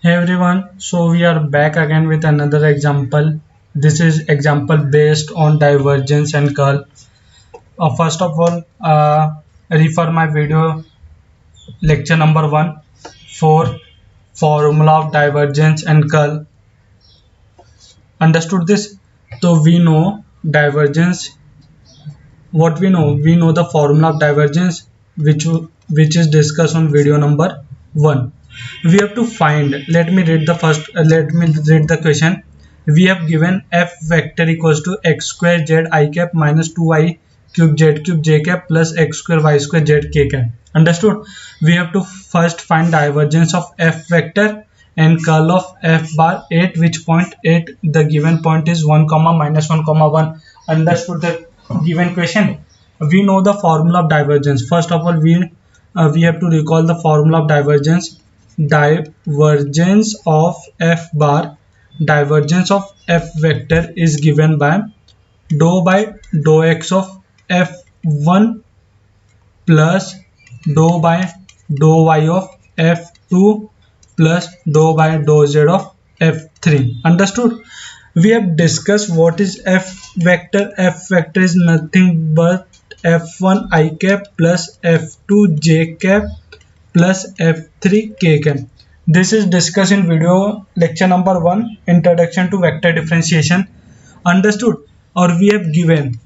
Hey everyone, so we are back again with another example. This is example based on divergence and curl. First of all, refer my video lecture number 1 for formula of divergence and curl. Understood this? So we know divergence. What we know? We know the formula of divergence which is discussed on video number 1. We have to find, let me read the question. We have given f vector equals to x square z I cap minus 2y cube z cube j cap plus x square y square z k cap. Understood? We have to first find divergence of f vector and curl of f bar at which point at the given point is 1 comma minus 1 comma 1. Understood the given question? We know the formula of divergence. First of all, we have to recall the formula of divergence. Divergence of f bar, divergence of f vector is given by dou x of f1 plus dou y of f2 plus dou z of f3. Understood? We have discussed what is f vector. F vector is nothing but f1 I cap plus f2 j cap plus f3 k cap. This is discussed in video lecture number 1, introduction to vector differentiation. Understood? Or we have given,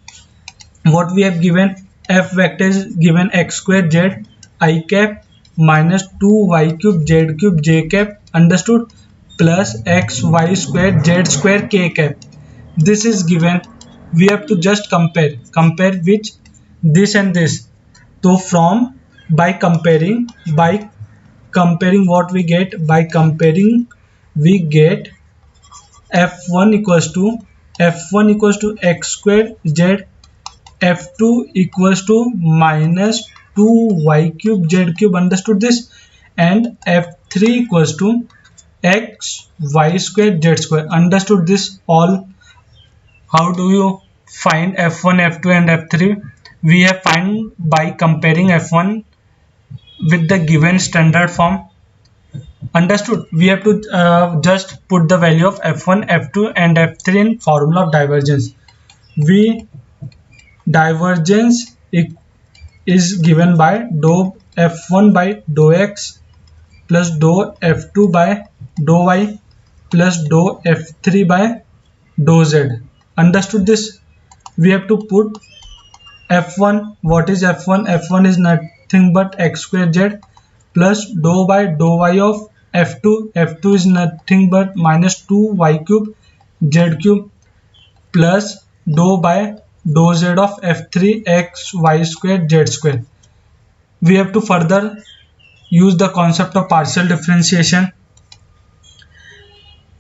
what we have given, f vector is given x square z I cap minus 2y cube z cube j cap. Understood? Plus x y square z square k cap. This is given. We have to just compare which this and this. So from by comparing what we get, by comparing we get f1 equals to x square z, f2 equals to minus 2y cube z cube. Understood this? And f3 equals to x y square z square. Understood this all? How do you find f1, f2 and f3? We have find by comparing f1 with the given standard form. Understood? We have to just put the value of f1, f2 and f3 in formula of divergence. Divergence is given by dou f1 by dou x plus dou f2 by dou y plus dou f3 by dou z. Understood this? We have to put f1. What is f1? F1 is nothing but x square z plus dou by dou y of f2. F2 is nothing but minus 2y cube z cube plus dou by dou z of f3 x y square z square. We have to further use the concept of partial differentiation.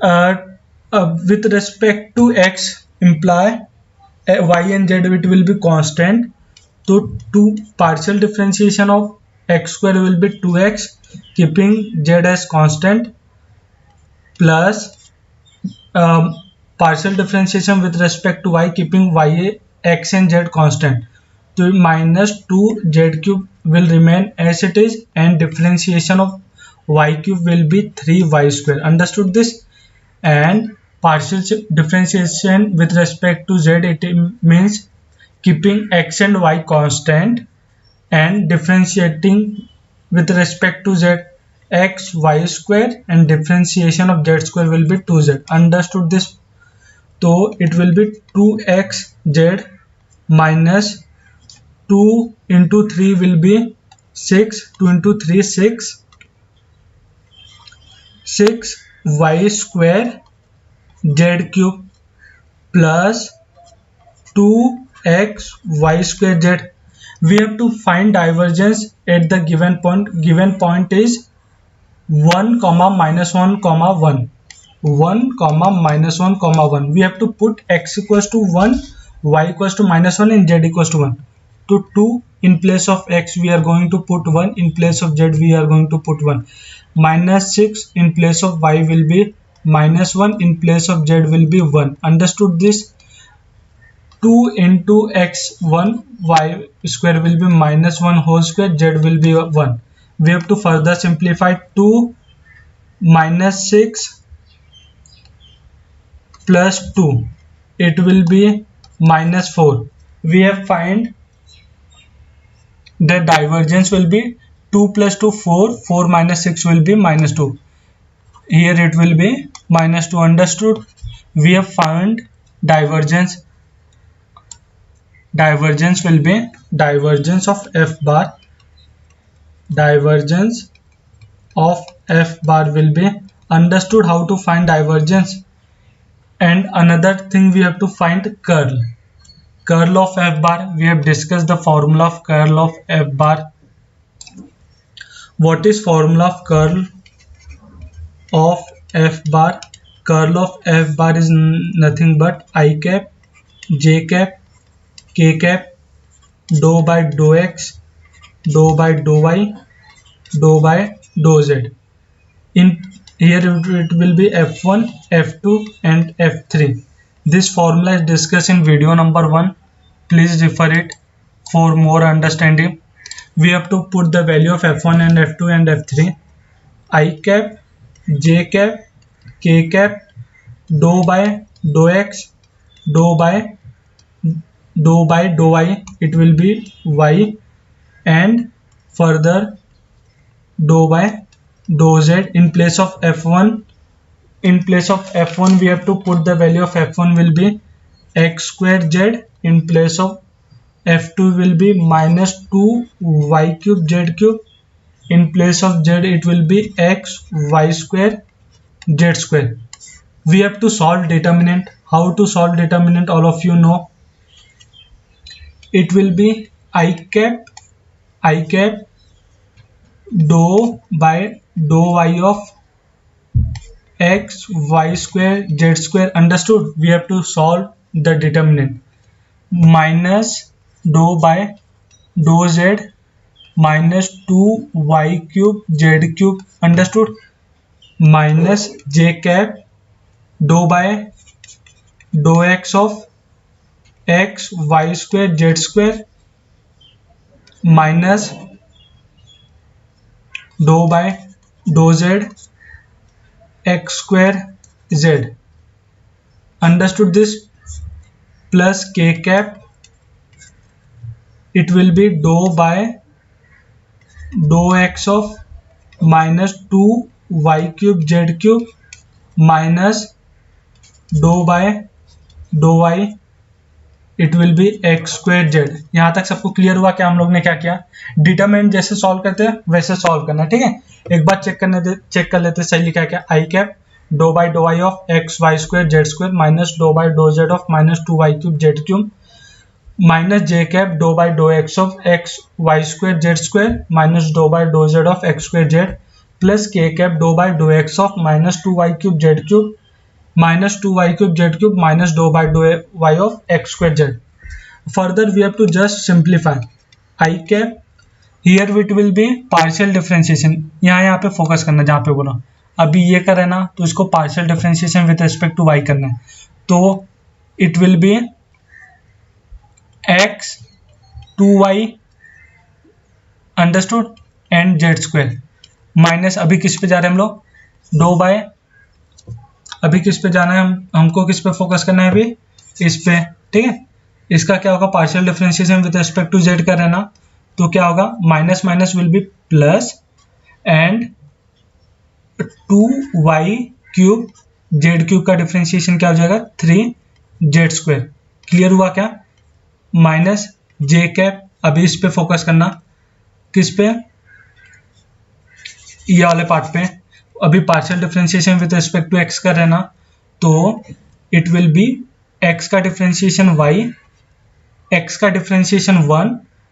With respect to x, imply y and z it will be constant. So partial differentiation of x square will be 2x keeping z as constant plus partial differentiation with respect to y keeping y, x and z constant. So minus 2 z cube will remain as it is and differentiation of y cube will be 3y square. Understood this? And partial differentiation with respect to z, it means keeping x and y constant and differentiating with respect to z, x y square and differentiation of z square will be 2z. Understood this? So it will be 2xz minus 2 into 3 will be 6, 2 into 3 6 y square z cube plus 2x y square z. We have to find divergence at the given point. Given point is 1 comma minus 1 comma 1. 1 comma minus 1 comma 1. We have to put x equals to 1, y equals to minus 1 and z equals to 1. To 2 in place of x we are going to put 1, in place of z we are going to put 1. Minus 6 in place of y will be minus 1, in place of z will be 1. Understood this? 2 into x1 y square will be minus 1 whole square, z will be 1. We have to further simplify 2 -6 plus 2, it will be -4. We have find the divergence will be 2 plus 2 4, 4 minus 6 will be -2. Here it will be -2. Understood? We have found divergence. Divergence will be divergence of f bar. Divergence of f bar will be understood. How to find divergence? And another thing, we have to find curl. Curl of f bar. We have discussed the formula of curl of f bar. What is formula of curl of f bar? Curl of f bar is nothing but I cap, j cap, k cap, dou by dou x, dou by dou y, dou by dou z. In here it will be f1, f2 and f3. This formula is discussed in video number 1. Please refer it for more understanding. We have to put the value of f1 and f2 and f3. I cap, j cap, k cap, dou by dou x, dou by dou y, it will be y, and further dou by dou z. In place of f1, we have to put the value of f1 will be x square z. In place of f2 will be -2 y cube z cube. In place of z it will be x y square z square. We have to solve determinant. How to solve determinant? All of you know. It will be I cap dou by dou y of x y square z square. Understood? We have to solve the determinant. Minus dou by dou z minus 2y cube z cube. Understood? Minus j cap dou by dou x of x y square z square minus dou by dou z x square z. Understood this? Plus k cap, it will be dou by dou x of -2 y cube z cube minus dou by dou y, it will be x square Z. यहाँ तक सबको clear हुआ? क्या हम लोग ने क्या किया? डिटरमिनेंट जैसे सॉल्व करते हैं वैसे सॉल्व करना. ठीक है, एक बार चेक कर लेते हैं. सही लिखा है क्या? I cap del by del Y of X Y square Z square minus del by del Z of -2 Y cube Z cube minus J cap del by del X of X Y square Z square minus del by del Z of X square Z plus K cap del by del X of -2 Y cube Z cube -2 y cube z cube minus dou by dou y of x square z. Further we have to just simplify. I cap here it will be partial differentiation. यहाँ पे focus करना जहाँ पे बोला. अभी ये कर है ना, तो इसको partial differentiation with respect to y करना है. तो it will be x 2y understood and z square minus अभी किस पे जा रहे हैं हम लोग? dou by अभी किस पे जाना है? हमको किस पे फोकस करना है? अभी इस पे. ठीक है, इसका क्या होगा? Partial differentiation with respect to Z कर रहे हैं ना, तो क्या होगा? Minus minus will be plus and 2y cube Z cube का डिफरेंशिएशन क्या हो जाएगा? 3z square. क्लियर हुआ क्या? माइनस जे कैप, अभी इस पे फोकस करना. किस पे? ये वाले पार्ट पे. अभी partial differentiation with respect to X कर रहे हैं ना, तो इट विल बी एक्स का डिफरेंशिएशन वाई, एक्स का differentiation 1,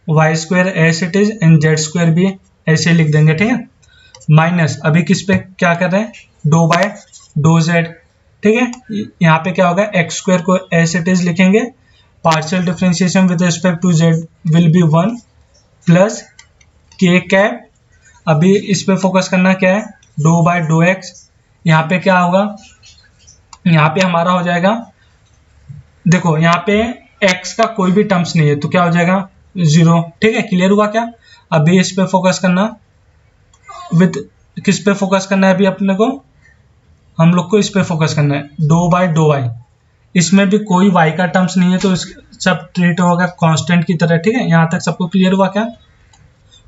Y square as it is and Z square भी ऐसे लिख देंगे. ठीक है, माइनस अभी किस पे क्या कर रहे हैं? Do by do Z. ठीक है, यहाँ पे क्या होगा? एक्स स्क्वायर को एस इट इज लिखेंगे. Partial differentiation with respect to Z will be 1 plus K cap, अभी इस पे फोकस करना. क्या है? Do by do X. यहाँ पे क्या होगा? यहाँ पे हमारा हो जाएगा, देखो यहाँ पे x का कोई भी टर्म्स नहीं है, तो क्या हो जाएगा? 0. ठीक है, क्लियर हुआ क्या? अभी इस पे फोकस करना. विद किस पे फोकस करना है अभी अपने को, हम लोग को इस पे फोकस करना है, डो बाय डो वाई। इसमें भी कोई वाई का टर्म्स नहीं है तो सब ट्रीट होगा कांस्टेंट की तरह, ठीक है। यहाँ तक सबको क्लियर हुआ क्या?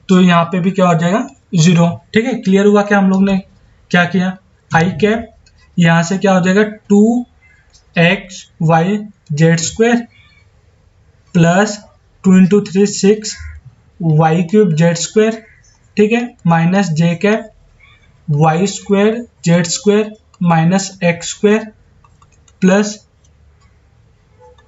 तो यहाँ पे भी क्या हो जाएगा, 0, ठीक है। क्लियर हुआ क्या? हम लोग ने क्या किया, आई कैप यहाँ से क्या हो जाएगा 2xyz² प्लस 2 × 3 6y³ ठीक है, minus J cap y² minus x² plus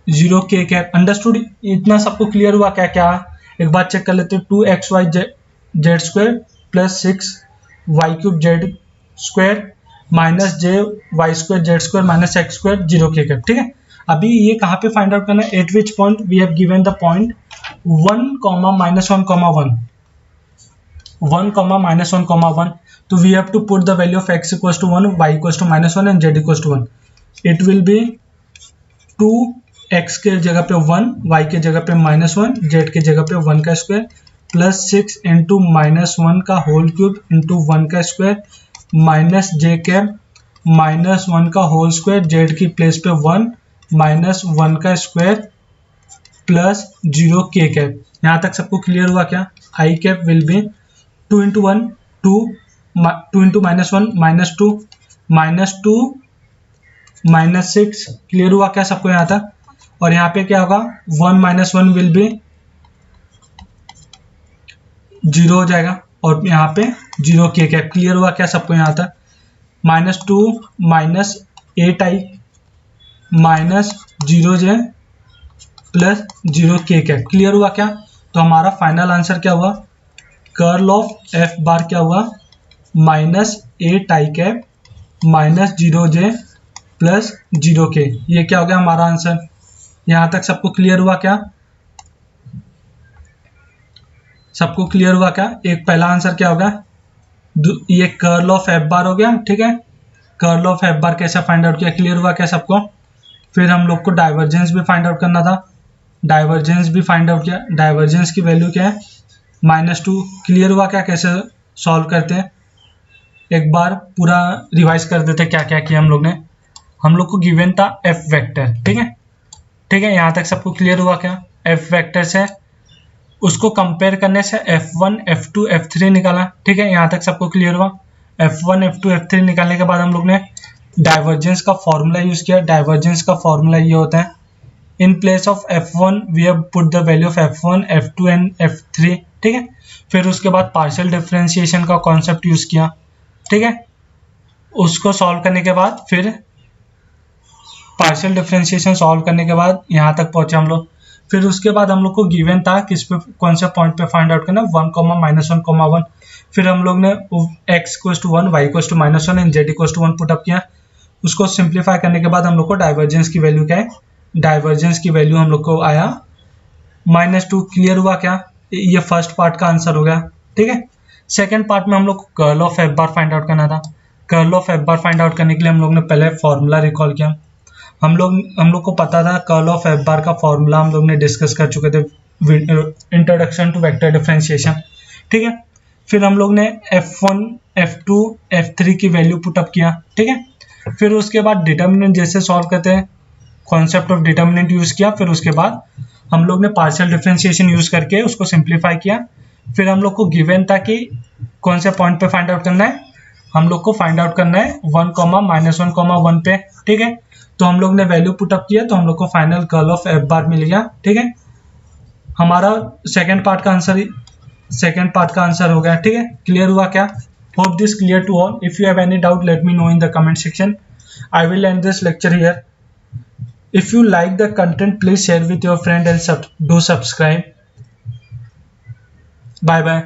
0k cap. Understood? इतना सबको क्लियर हुआ क्या? क्या एक बार चेक कर लेते हैं, 2xyz² plus 6y³ minus jy² minus x² 0k cap, ठीक है। अभी ये कहाँ पे फाइंड आउट करना है, at which point we have given the point 1, -1, 1, तो we have to put the value of x equals to 1, y equals to -1 and z equals to 1। It will be 2x के जगह पे 1, y के जगह पे -1, z के जगह पे 1 का स्क्वायर प्लस 6 इंटू -1 का होल क्यूब इंटू 1 का स्क्वायर माइनस जे कैप -1 का होल स्क्वायर, z की प्लेस पे 1 -1 का स्क्वायर प्लस 0k कैप। यहाँ तक सबको क्लियर हुआ क्या? I cap will be 2 × 1 2, 2 × -1 -2 -6। Clear हुआ क्या सबको यहाँ तक? और यहाँ पे क्या होगा, 1 -1 विल बी 0 हो जाएगा और यहाँ पे 0k कैप। क्लियर हुआ क्या सबको यहाँ तक? -2 -8i minus 0j plus 0k cap. Clear हुआ क्या? तो हमारा फाइनल आंसर क्या हुआ, कर्ल ऑफ एफ बार क्या हुआ, -8i cap minus 0j plus 0k। ये क्या हो गया हमारा आंसर? यहाँ तक सबको क्लियर हुआ क्या? सबको क्लियर हुआ क्या? एक पहला आंसर क्या होगा, ये कर्ल ऑफ एफ बार हो गया, ठीक है। कर्ल ऑफ एफ बार कैसे फाइंड आउट किया? क्लियर हुआ क्या सबको? फिर हम लोग को डाइवर्जेंस भी फाइंड आउट करना था, डाइवर्जेंस भी फाइंड आउट किया। डाइवर्जेंस की वैल्यू क्या है, -2। क्लियर हुआ क्या कैसे सॉल्व करते हैं? एक बार पूरा रिवाइज कर देते क्या क्या किया हम लोग ने। हम लोग को गिवन था एफ वेक्टर, ठीक है, ठीक है। यहाँ तक सबको क्लियर हुआ क्या? एफ वेक्टर से उसको कंपेयर करने से f1 f2 f3 निकाला, ठीक है। यहाँ तक सबको क्लियर हुआ? f1 f2 f3 निकालने के बाद हम लोग ने डाइवर्जेंस का फॉर्मूला यूज किया। डाइवर्जेंस का फॉर्मूला ये होता है, in place of f1 we have put the value of f1 f2 and f3, ठीक है। फिर उसके बाद पार्शियल डिफरेंशिएशन का कॉन्सेप्ट यूज किया, ठीक है। उसको सॉल्व करने के बाद फिर पार्शियल डिफरेंशिएशन सॉल्व करने के बाद यहाँ तक पहुंचे हम लोग। फिर उसके बाद हम लोग को गिवन था किस पे, कौन से पॉइंट पे फाइंड आउट करना, 1, -1, 1। फिर हम लोग ने x equals to 1, y equals to -1 and z equals to 1 put up किया। उसको सिंप्लीफाई करने के बाद हम लोग को डाइवर्जेंस की वैल्यू क्या है, डाइवर्जेंस की वैल्यू हम लोग को आया -2। क्लियर हुआ क्या? ये फर्स्ट पार्ट का आंसर हो गया, ठीक है। सेकेंड पार्ट में हम लोग को curl of F bar find out करना था। Curl of F bar find out करने के लिए हम लोग ने पहले फॉर्मूला रिकॉल किया। हम लोग को पता था कर्ल ऑफ एफ बार का फॉर्मूला हम लोग ने डिस्कस कर चुके थे, इंट्रोडक्शन टू वेक्टर डिफरेंशिएशन, ठीक है। फिर हम लोग ने f1 f2 f3 की वैल्यू पुट अप किया, ठीक है। फिर उसके बाद डिटर्मिनेंट जैसे सॉल्व करते हैं, कॉन्सेप्ट ऑफ डिटर्मिनेंट यूज किया। फिर उसके बाद हम लोग ने पार्शियल डिफरेंशिएशन यूज करके उसको सिंप्लीफाई किया। फिर हम लोग को गिवन था कि कौन से पॉइंट पे फाइंड आउट करना है, हम लोग को फाइंड आउट करना है 1, -1, 1 पे, ठीक है। तो हम लोग ने वैल्यू पुट अप किया तो हम लोग को फाइनल कर्ल ऑफ एफ बार मिल गया, ठीक है। हमारा सेकंड पार्ट का आंसर हो गया, ठीक है। क्लियर हुआ क्या? Hope this clear to all. If you have any doubt let me know in the comment section. I will end this lecture here. If you like the content please share with your friend and do subscribe. Bye bye.